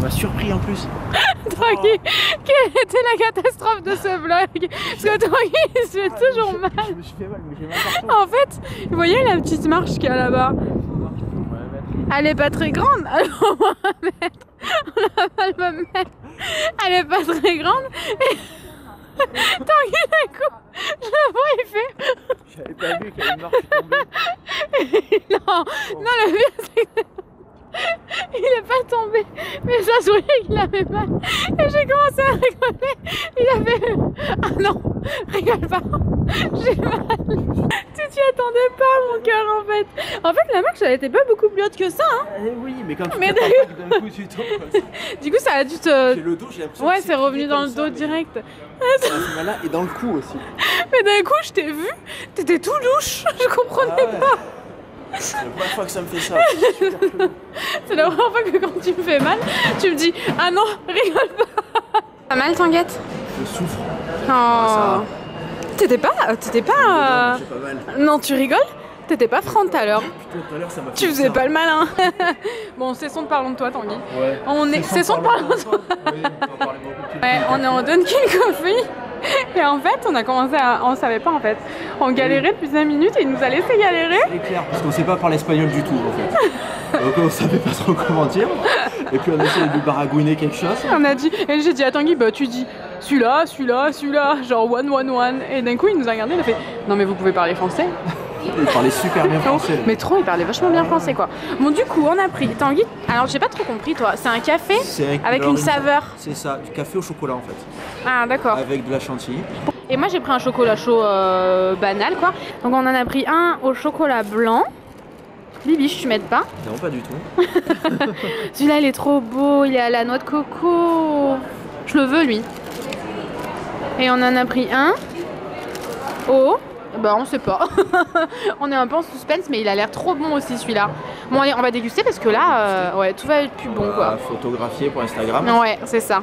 m'a surpris en plus. Tanguy, quelle était la catastrophe de ce vlog? Parce que Tanguy il se fait toujours mal. Je me suis fait mal, mais j'ai mal partout. En fait, vous voyez la petite marche qu'il y a là-bas? Elle est pas très grande, alors on va mettre. On va le mettre. Elle est pas très grande. Et... Tanguy d'un coup, je le vois, il fait. J'avais pas vu qu'il y avait une marche tombée. Non, non, le pire c'est que. Il est pas tombé, mais ça se voyait qu'il avait mal. Et j'ai commencé à rigoler. Il a fait. Ah non, rigole pas, j'ai mal. Tu t'y attendais pas, mon cœur, en fait. En fait, la marche, elle était pas beaucoup plus haute que ça. Hein. Oui, mais quand tu Mais t'attends pas que d'un coup tu tombes comme ça. Du coup, ça a dû te. J'ai le dos, j'ai l'impression. Ouais, que c'est revenu dans le comme ça, dos direct. Ça m'a fait mal là et dans le cou aussi. Mais d'un coup, je t'ai vu, t'étais tout louche. Je comprenais pas. C'est la première fois que ça me fait ça. C'est la première fois que quand tu me fais mal, tu me dis ah non, rigole pas. Pas mal, Tanguette? Je souffre. Oh. T'étais pas. J'ai pas mal. Non, tu rigoles? T'étais pas franc tout à l'heure. Putain, tout à l'heure ça m'a fait Tu faisais ça. pas le malin. Bon, cessons de parler de toi, Tanguy. Ouais. Cessons de parler de toi. Oui, on peut en parler beaucoup. Ouais, on est en Dunkin' Coffee. Et en fait, on a commencé à. On savait pas en fait. On galérait depuis 5 minutes et il nous a laissé galérer. C'est clair, parce qu'on sait pas parler espagnol du tout en fait. Donc on savait pas trop comment dire. Et puis on a essayé de lui baragouiner quelque chose. On a dit. Et j'ai dit à Tanguy, bah tu dis celui-là, celui-là, celui-là, genre 111. Et d'un coup, il nous a regardé, il a fait non, mais vous pouvez parler français. Il parlait super bien français. Mais trop, il parlait vachement bien français quoi. Bon, du coup, on a pris. Tanguy, alors j'ai pas trop compris toi. C'est un café avec une saveur. C'est ça, du café au chocolat en fait. Ah, d'accord. Avec de la chantilly. Et moi j'ai pris un chocolat chaud banal quoi. Donc on en a pris un au chocolat blanc. Bibiche, tu m'aides pas? Non, pas du tout. Celui-là il est trop beau, il est à la noix de coco. Je le veux lui. Et on en a pris un au... Bah on sait pas. On est un peu en suspense mais il a l'air trop bon aussi celui-là. Bon allez, on va déguster parce que là, ouais, tout va être plus bon quoi. Photographier pour Instagram. Ouais, c'est ça.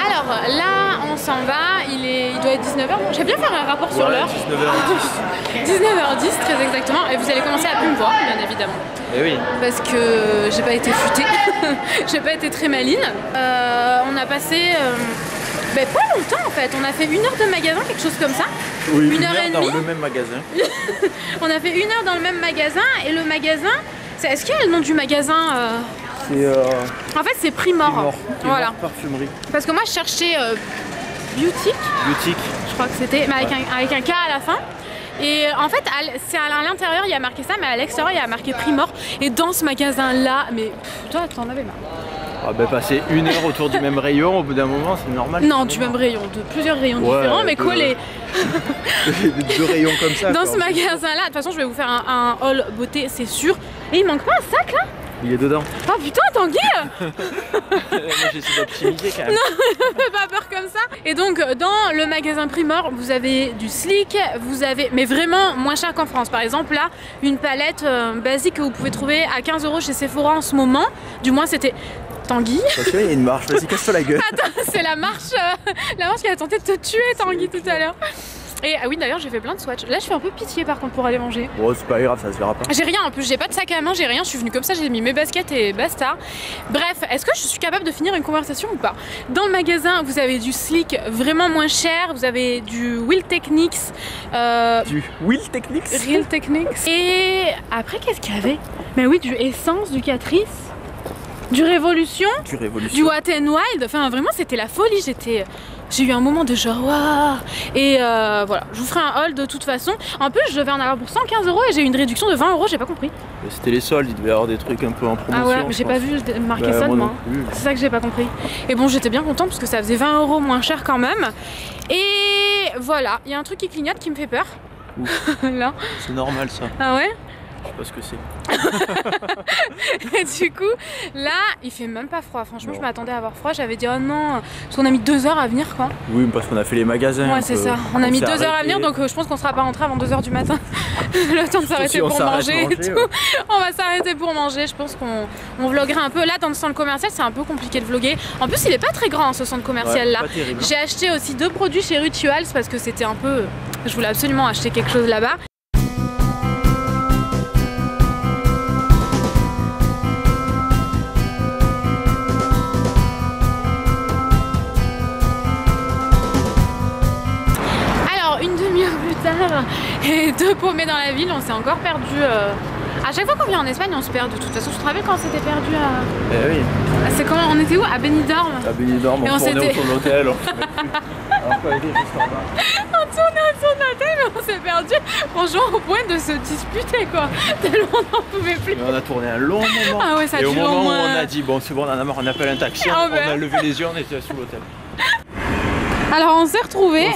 Alors là, on s'en va, il doit être 19h. J'aime bien faire un rapport sur l'heure. 19h10. 19h10 très exactement. Et vous allez commencer à plus me voir, bien évidemment. Eh oui. Parce que j'ai pas été futée. J'ai pas été très maline. On a passé... Ben, pas longtemps en fait, on a fait 1 heure de magasin, quelque chose comme ça. Oui, 1 heure et dans demie. le même magasin. On a fait 1 heure dans le même magasin et le magasin, est-ce qu'il y a le nom du magasin C'est En fait c'est Primor. Voilà. Parfumerie. Parce que moi je cherchais Boutique, je crois que c'était, mais avec un K à la fin. Et en fait, c'est à l'intérieur il y a marqué ça, mais à l'extérieur il y a marqué Primor. Et dans ce magasin là, mais toi t'en avais marre. Ah bah passer 1 heure autour du même rayon, au bout d'un moment c'est normal. Non, du même rayon, de plusieurs rayons différents, mais collés. 2 rayons comme ça. Dans ce magasin là, de toute façon je vais vous faire un haul beauté, c'est sûr. Et il manque pas un sac là? Il est dedans. Oh putain, Tanguy. Moi j'essaie d'optimiser quand même. Non, fais pas peur comme ça. Et donc dans le magasin Primor, vous avez du slick, vous avez, mais vraiment moins cher qu'en France. Par exemple là, une palette basique que vous pouvez trouver à 15 € chez Sephora en ce moment. Du moins c'était... Tanguy. Attention, il y a une marche, vas-y casse-toi la gueule. Attends, c'est la marche qui a tenté de te tuer, Tanguy, tout à l'heure. Et ah oui, d'ailleurs j'ai fait plein de swatchs. Là je fais un peu pitié par contre pour aller manger. Bon c'est pas grave, ça se verra pas. J'ai rien en plus, j'ai pas de sac à main, j'ai rien, je suis venue comme ça, j'ai mis mes baskets et basta. Bref, est-ce que je suis capable de finir une conversation ou pas? Dans le magasin vous avez du slick vraiment moins cher, vous avez du Real Techniques. Du Real Techniques. Real Techniques. Et après qu'est-ce qu'il y avait? Mais oui, du Essence, du Catrice. Du Révolution, du Wet n Wild, enfin vraiment c'était la folie, j'ai eu un moment de genre waouh. Et voilà, je vous ferai un haul de toute façon. En plus je devais en avoir pour 115 € et j'ai eu une réduction de 20 €, j'ai pas compris. C'était les soldes, il devait y avoir des trucs un peu en promotion. Ah ouais, mais j'ai pas vu marquer ça de moi. C'est ça que j'ai pas compris. Et bon, j'étais bien contente parce que ça faisait 20 € moins cher quand même. Et voilà, il y a un truc qui clignote qui me fait peur. Là. C'est normal ça. Ah ouais? Je sais pas ce que c'est. Et du coup, là, il fait même pas froid. Franchement, je m'attendais à avoir froid. J'avais dit, oh non, parce qu'on a mis 2 heures à venir, quoi. Oui, parce qu'on a fait les magasins. Ouais, c'est ça. On a mis 2 heures à venir, donc je pense qu'on sera pas rentré avant 2 h du matin. Le temps de s'arrêter pour manger et tout. Ouais. On va s'arrêter pour manger. Je pense qu'on vloguera un peu. Là, dans le centre commercial, c'est un peu compliqué de vlogger. En plus, il est pas très grand, ce centre commercial là. J'ai acheté aussi 2 produits chez Rituals parce que c'était un peu. Je voulais absolument acheter quelque chose là-bas. est deux paumés dans la ville, on s'est encore perdu. À chaque fois qu'on vient en Espagne, on se perd de toute façon. Tu te rappelles quand on s'était perdu à... Eh oui. C'est comment? On était où? À Benidorm. À Benidorm, on tournait autour de l'hôtel. On tournait autour de l'hôtel, mais on s'est perdu. Franchement, au point de se disputer, quoi. Tellement on n'en pouvait plus. Mais on a tourné un long moment. Ah ouais, ça et au dure moment au moins... où on a dit, bon, c'est bon, on en a marre, on appelle un taxi, on a levé les yeux, on était sous l'hôtel. Alors, on s'est retrouvés,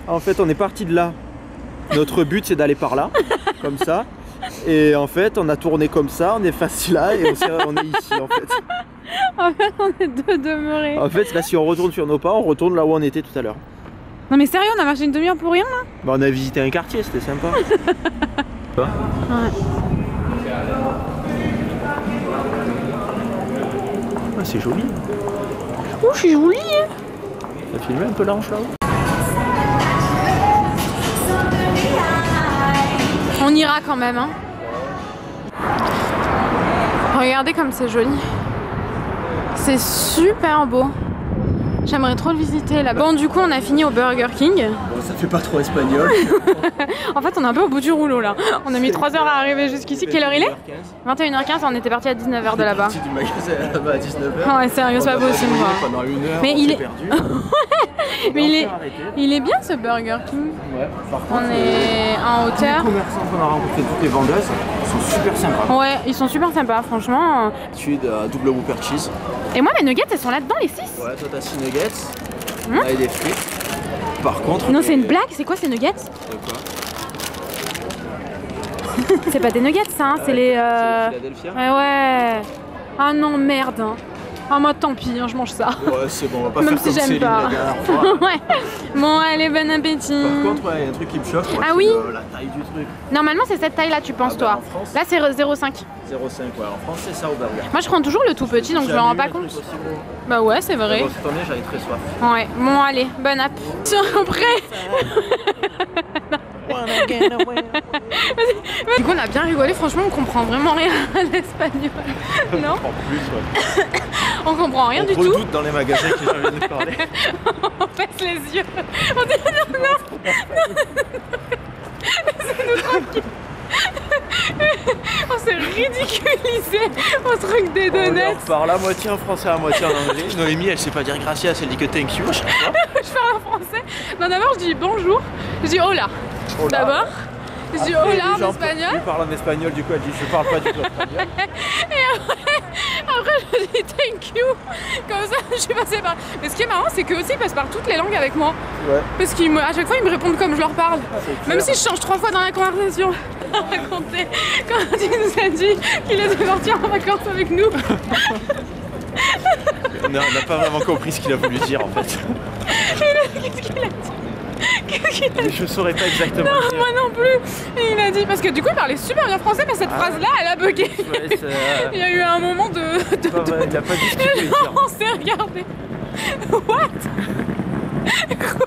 En fait, on est parti de là. Notre but, c'est d'aller par là, comme ça. Et en fait, on a tourné comme ça, on est facile là et on est ici en fait. En fait, on est deux demeurés. En fait, là, si on retourne sur nos pas, on retourne là où on était tout à l'heure. Non mais sérieux, on a marché une demi-heure pour rien là? Bah, on a visité un quartier, c'était sympa. Ouais. Ah, c'est joli. Oh, c'est joli. Ça filme un peu l'ange là-haut. On ira quand même, hein. Regardez comme c'est joli. C'est super beau. J'aimerais trop le visiter là. Bon, du coup, on a fini au Burger King. Bon, ça fait pas trop espagnol. En fait, on est un peu au bout du rouleau là. On a mis 3 heures à arriver jusqu'ici. Quelle heure il est? 21h15, on était parti à 19h de là-bas. On est parti du magasin là-bas à 19h. Ouais, sérieux, c'est pas possible quoi. Pendant une heure, mais on s'est perdu. Mais il est bien ce Burger King. Ouais, par contre, on est en hauteur. Les commerçants qu'on a rencontrés, toutes les vendeuses, sont super sympas. Ouais, ils sont super sympas, franchement. D'habitude, double Whopper cheese. Et moi, mes nuggets, elles sont là-dedans, les 6. Ouais, toi t'as 6 nuggets. Là, et des frites. Par contre. Non, c'est une blague, c'est quoi ces nuggets? C'est quoi? C'est pas des nuggets, ça, hein, c'est les. Philadelphia. Ouais. Ah non, merde. Ah, moi, tant pis, hein, je mange ça. Ouais, c'est bon, on va pas même faire si comme j'aime Céline pas. la dernière fois. Ouais. Bon, allez, bon appétit. Par contre, ouais, il y a un truc qui me choque. Ah oui? La taille du truc. Normalement, c'est cette taille-là, tu penses, toi. France, là, c'est 0,5. 0,5, ouais. En France, c'est ça au burger. Moi, je prends toujours le tout petit, donc je me rends pas compte. Bah ouais, c'est vrai. Bon, cette année, j'avais très soif. Ouais, bon, allez, bon app. Prêt? Du coup, on a bien rigolé. Franchement, on comprend vraiment rien à l'espagnol. Non? En plus, ouais. On comprend rien du tout. On redoute dans les magasins qui viennent de parler. On passe les yeux. On dit non, non, laissez-nous tranquille. On s'est ridiculisé au truc des donuts. On parle à moitié en français, à moitié en anglais. Noémie, elle sait pas dire gracias, elle dit que thank you à chaque fois. Je parle en français. Non, d'abord, je dis bonjour. Je dis hola. D'abord. Je dis hola en espagnol. Elle parle en espagnol, du coup, elle dit je parle pas du tout espagnol. Et après, je dis thank you. Comme ça, je suis passée par. Mais ce qui est marrant, c'est qu'eux aussi, ils passent par toutes les langues avec moi. Ouais. Parce qu'à chaque fois, ils me répondent comme je leur parle. Même si je change 3 fois dans la conversation. Raconter quand il nous a dit qu'il était parti en vacances avec nous. On n'a pas vraiment compris ce qu'il a voulu dire en fait. Qu'est-ce qu'il a dit? Qu'est-ce qu'il a dit? Je saurais pas exactement. Non, moi non plus. Et il a dit, parce que du coup il parlait super bien français, mais cette phrase-là elle a bugué. Ouais, il y a eu un moment de il a pas dit ce qu'il voulait dire. On s'est regardé. What? Quoi?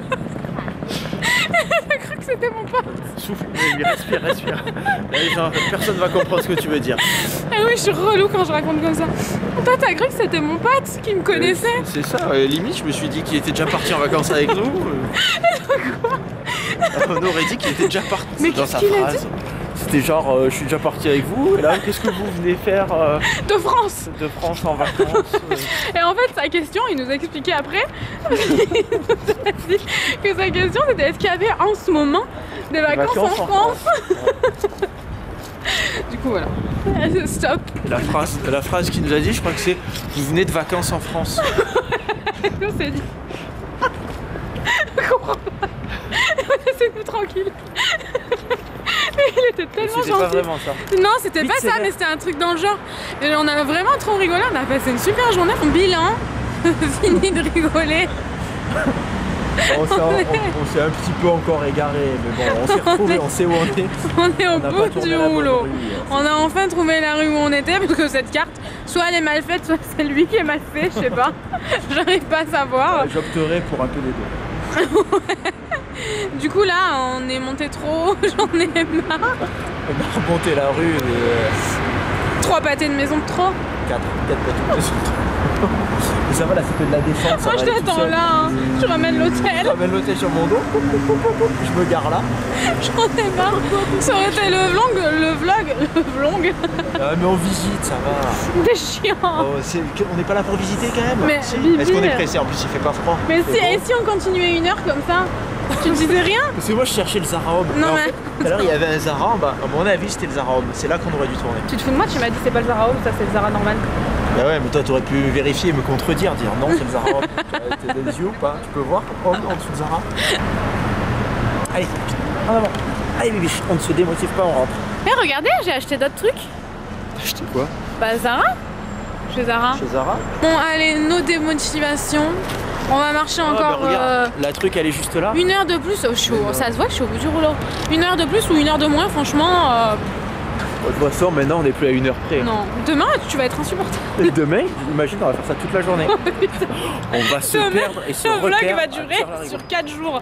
J'ai cru que c'était mon pote. Souffle, respire, respire. Genre, personne va comprendre ce que tu veux dire. Ah oui, je suis relou quand je raconte comme ça. Toi, t'as cru que c'était mon pote qui me connaissait? C'est ça, limite, je me suis dit qu'il était déjà parti en vacances avec nous. Quoi? On aurait dit qu'il était déjà parti. Mais dans sa phrase. C'était genre, je suis déjà parti avec vous, et là, qu'est-ce que vous venez faire de France. De France en vacances. Et en fait, sa question, il nous a expliqué après, il nous a dit que sa question, c'était est-ce qu'il y avait en ce moment des vacances en France. Du coup, voilà. Stop. La phrase qu'il nous a dit, je crois que c'est « Vous venez de vacances en France ». On s'est dit... Je comprends pas. Laissez-nous tranquille. Il était tellement gentil. C'était pas vraiment ça. Non, c'était pas ça, mais c'était un truc dans le genre. Et on a vraiment trop rigolé, on a passé une super journée. Mon bilan, fini de rigoler. On s'est un petit peu encore égaré, mais bon, on s'est retrouvés, on sait où on est. On est au bout du rouleau. On a enfin trouvé la rue où on était, parce que cette carte, soit elle est mal faite, soit c'est lui qui est mal fait, je sais pas. J'arrive pas à savoir. J'opterais pour un peu des deux. Ouais. Du coup là, on est monté trop haut, j'en ai marre. On a remonté la rue. 3 pâtés de maison de trop. 4 bateaux. Mais ça va, là, c'est que de la défense. Moi, je t'attends là, hein. Je ramène l'hôtel. Je ramène l'hôtel sur mon dos. Je me gare là. J'en ai marre. Ça aurait été le vlog. Mais on visite, ça va. C'est chiant. Oh, on n'est pas là pour visiter quand même. Mais si. Bibi... Est-ce qu'on est pressé? En plus, il fait pas froid. Mais si, et si on continuait 1 heure comme ça? Tu ne disais rien? Parce que moi je cherchais le Zara Home. Non mais... Tout à l'heure il y avait un Zara en bas. À mon avis c'était le Zara Home. C'est là qu'on aurait dû tourner. Tu te fous de moi? Tu m'as dit c'est pas le Zara Home, ça c'est le Zara normal. Bah ouais, mais toi t'aurais pu vérifier et me contredire, dire non c'est le Zara Home. T'as des yeux ou pas? Tu peux voir en dessous de Zara. Allez, en avant. Allez bébé, on ne se démotive pas, on rentre. Eh regardez, j'ai acheté d'autres trucs. T'as acheté quoi? Bah Zara. Chez Zara. Chez Zara? Bon allez, nos démotivations. On va marcher encore. Bah, regarde, la truc elle est juste là. 1 heure de plus, oh, ça se voit que je suis au bout du rouleau. 1 heure de plus ou 1 heure de moins, franchement. De toute façon, maintenant on n'est plus à 1 heure près. Non, demain tu vas être insupportable. Et demain, imagine, on va faire ça toute la journée. On va se perdre et se reperdre. Le vlog va durer sur 4 jours.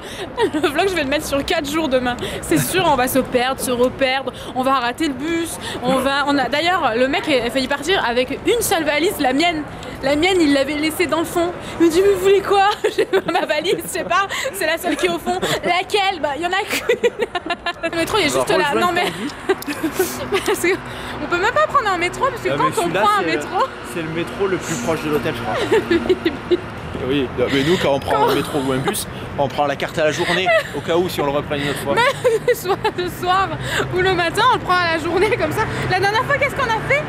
Le vlog, je vais le mettre sur 4 jours demain. C'est sûr, on va se perdre, se reperdre. On va rater le bus. D'ailleurs, le mec a failli partir avec une seule valise, la mienne. La mienne, il l'avait laissée dans le fond. Il me dit, mais vous voulez quoi? Ma valise, je sais pas, c'est la seule qui est au fond. Laquelle? Bah, il y en a qu'une. Le métro, il est juste là. Non, mais. Parce qu'on peut même pas prendre un métro, parce que quand on prend un métro. C'est le métro le plus proche de l'hôtel, je crois. Oui, mais nous, quand on prend un métro ou un bus, on prend la carte à la journée, au cas où si on le reprend une autre fois. Mais soit le soir ou le matin, on le prend à la journée comme ça. La dernière fois, qu'est-ce qu'on a fait?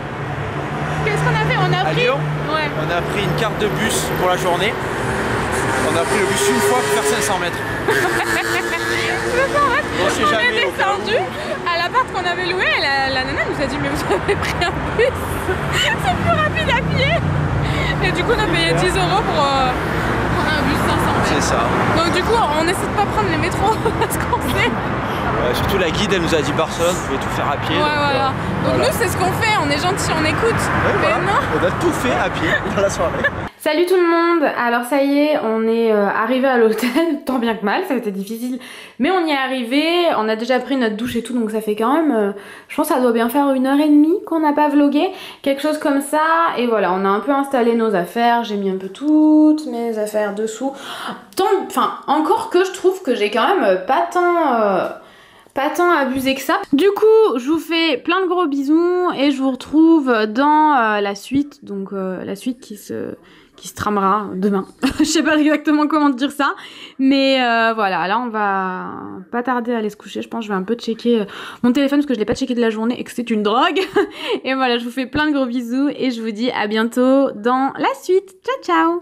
On a pris... Lyon, ouais. On a pris une carte de bus pour la journée. On a pris le bus une fois pour faire 500 mètres. On est descendu à l'appart qu'on avait loué et la nana nous a dit mais vous avez pris un bus. C'est plus rapide à pied. Et du coup on a payé 10 € pour prendre un bus 500 mètres. C'est ça. Donc du coup on essaie de pas prendre les métros parce qu'on sait. Surtout la guide elle nous a dit Barcelone, vous pouvez tout faire à pied. Ouais, voilà. Donc nous c'est ce qu'on fait, on est gentil, on écoute. Ouais, mais voilà. non. On a tout fait à pied dans la soirée. Salut tout le monde. Alors ça y est, on est arrivé à l'hôtel, tant bien que mal, ça a été difficile, mais on y est arrivé, on a déjà pris notre douche et tout, donc ça fait quand même, je pense que ça doit bien faire 1h30 qu'on n'a pas vlogué, quelque chose comme ça, et voilà, on a un peu installé nos affaires, j'ai mis un peu toutes mes affaires dessous, enfin encore que je trouve que j'ai quand même pas tant abusé que ça. Du coup, je vous fais plein de gros bisous et je vous retrouve dans la suite, donc la suite qui se tramera demain. Je sais pas exactement comment te dire ça, mais voilà, là on va pas tarder à aller se coucher. Je pense que je vais un peu checker mon téléphone parce que je l'ai pas checké de la journée et que c'est une drogue. Et voilà, je vous fais plein de gros bisous et je vous dis à bientôt dans la suite. Ciao ciao.